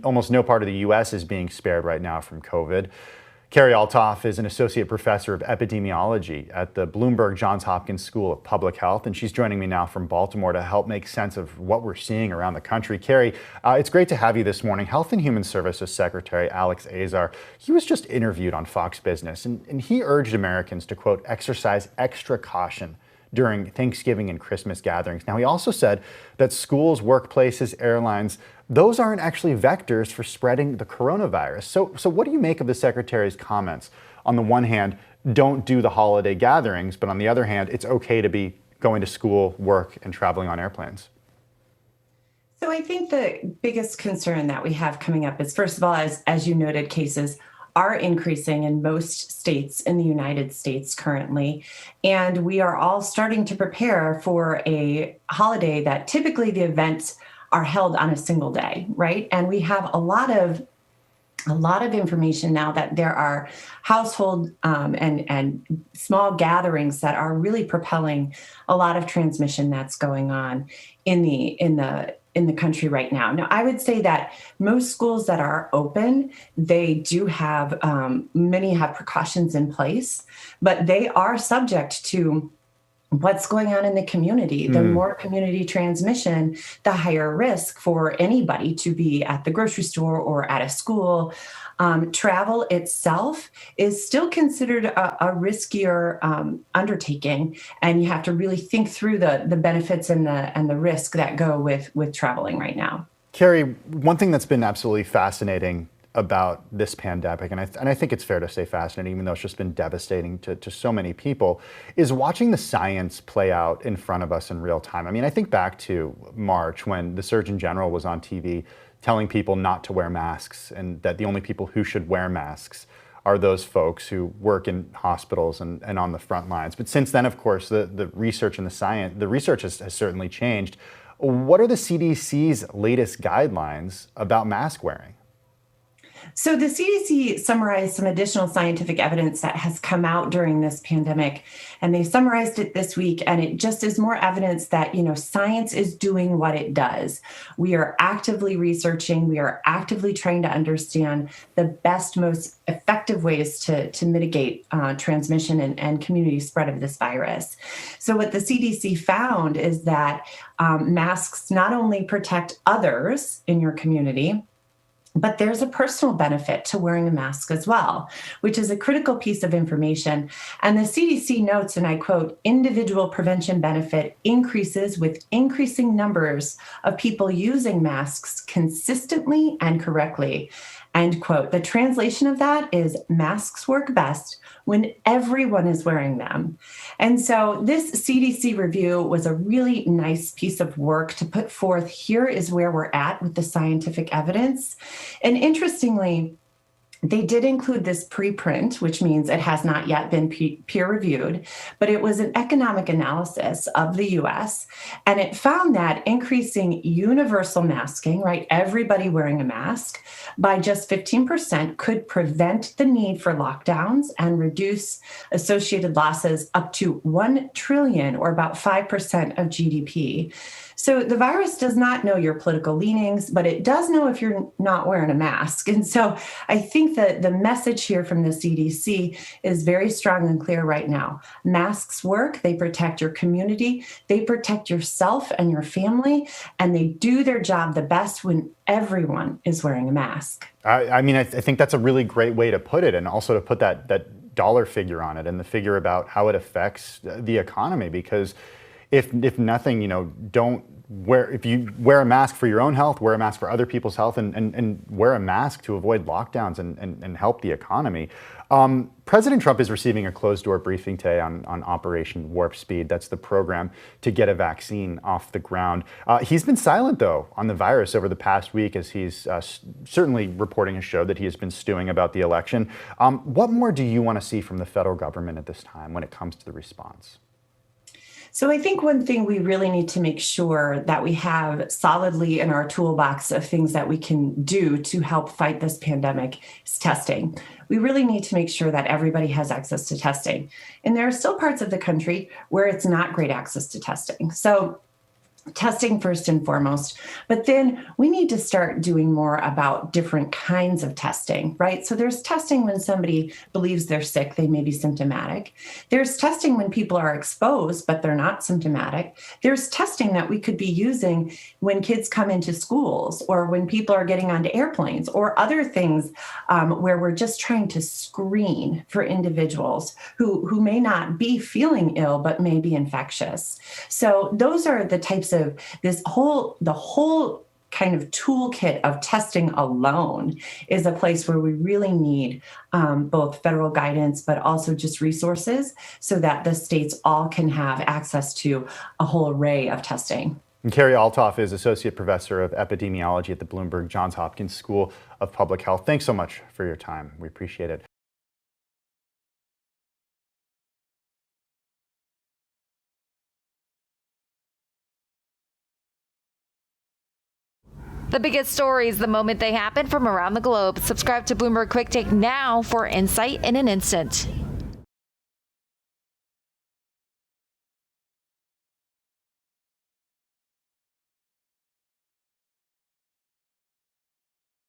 Almost no part of the U.S. is being spared right now from COVID. Carrie Altoff is an associate professor of epidemiology at the Bloomberg Johns Hopkins School of Public Health, and she's joining me now from Baltimore to help make sense of what we're seeing around the country. Carrie, it's great to have you this morning. Health and Human Services Secretary Alex Azar, he was just interviewed on Fox Business, and he urged Americans to, quote, exercise extra caution during Thanksgiving and Christmas gatherings. Now, he also said that schools, workplaces, airlines, those aren't actually vectors for spreading the coronavirus. So what do you make of the Secretary's comments? On the one hand, don't do the holiday gatherings, but on the other hand, it's okay to be going to school, work, and traveling on airplanes. So I think the biggest concern that we have coming up is, first of all, as you noted, cases are increasing in most states in the United States currently. And we are all starting to prepare for a holiday that typically the events are held on a single day, right? And we have a lot of information now that there are household and small gatherings that are really propelling a lot of transmission that's going on in the country right now. Now, I would say that most schools that are open, they do have, many have precautions in place, but they are subject to what's going on in the community. The more community transmission, the higher risk for anybody to be at the grocery store or at a school. Travel itself is still considered a riskier undertaking, and you have to really think through the benefits and the risk that go with traveling right now. Carrie, one thing that's been absolutely fascinating about this pandemic, and I think it's fair to say fascinating, even though it's just been devastating to so many people, is watching the science play out in front of us in real time. I mean, I think back to March when the Surgeon General was on TV telling people not to wear masks, and that the only people who should wear masks are those folks who work in hospitals and on the front lines. But since then, of course, the research and the research has certainly changed. What are the CDC's latest guidelines about mask wearing? So the CDC summarized some additional scientific evidence that has come out during this pandemic, and they summarized it this week, and it just is more evidence that, science is doing what it does. We are actively researching, we are actively trying to understand the best, most effective ways to mitigate transmission and community spread of this virus. So what the CDC found is that masks not only protect others in your community, but there's a personal benefit to wearing a mask as well, which is a critical piece of information. And the CDC notes, and I quote, individual prevention benefit increases with increasing numbers of people using masks consistently and correctly. End quote. The translation of that is masks work best when everyone is wearing them. And so this CDC review was a really nice piece of work to put forth. Here is where we're at with the scientific evidence. And interestingly, they did include this preprint, which means it has not yet been peer-reviewed, but it was an economic analysis of the U.S., and it found that increasing universal masking, right, everybody wearing a mask, by just 15% could prevent the need for lockdowns and reduce associated losses up to 1 trillion, or about 5% of GDP. So the virus does not know your political leanings, but it does know if you're not wearing a mask. And so I think that the message here from the CDC is very strong and clear right now. Masks work, they protect your community, they protect yourself and your family, and they do their job the best when everyone is wearing a mask. I think that's a really great way to put it, and also to put that dollar figure on it and the figure about how it affects the economy, because if nothing, if you wear a mask for your own health, wear a mask for other people's health, and wear a mask to avoid lockdowns and help the economy. President Trump is receiving a closed-door briefing today on Operation Warp Speed. That's the program to get a vaccine off the ground. He's been silent, though, on the virus over the past week, as he's certainly reporting a show that he has been stewing about the election. What more do you want to see from the federal government at this time when it comes to the response? So I think one thing we really need to make sure that we have solidly in our toolbox of things that we can do to help fight this pandemic is testing. We really need to make sure that everybody has access to testing. And there are still parts of the country where it's not great access to testing. So testing first and foremost, but then we need to start doing more about different kinds of testing, right? So there's testing when somebody believes they're sick, they may be symptomatic. There's testing when people are exposed, but they're not symptomatic. There's testing that we could be using when kids come into schools or when people are getting onto airplanes or other things where we're just trying to screen for individuals who may not be feeling ill, but may be infectious. So those are the types of the whole kind of toolkit of testing alone is a place where we really need both federal guidance, but also just resources so that the states all can have access to a whole array of testing. And Carrie Altoff is Associate Professor of Epidemiology at the Bloomberg Johns Hopkins School of Public Health. Thanks so much for your time. We appreciate it. The biggest stories the moment they happen from around the globe. Subscribe to Bloomberg Quicktake now for insight in an instant.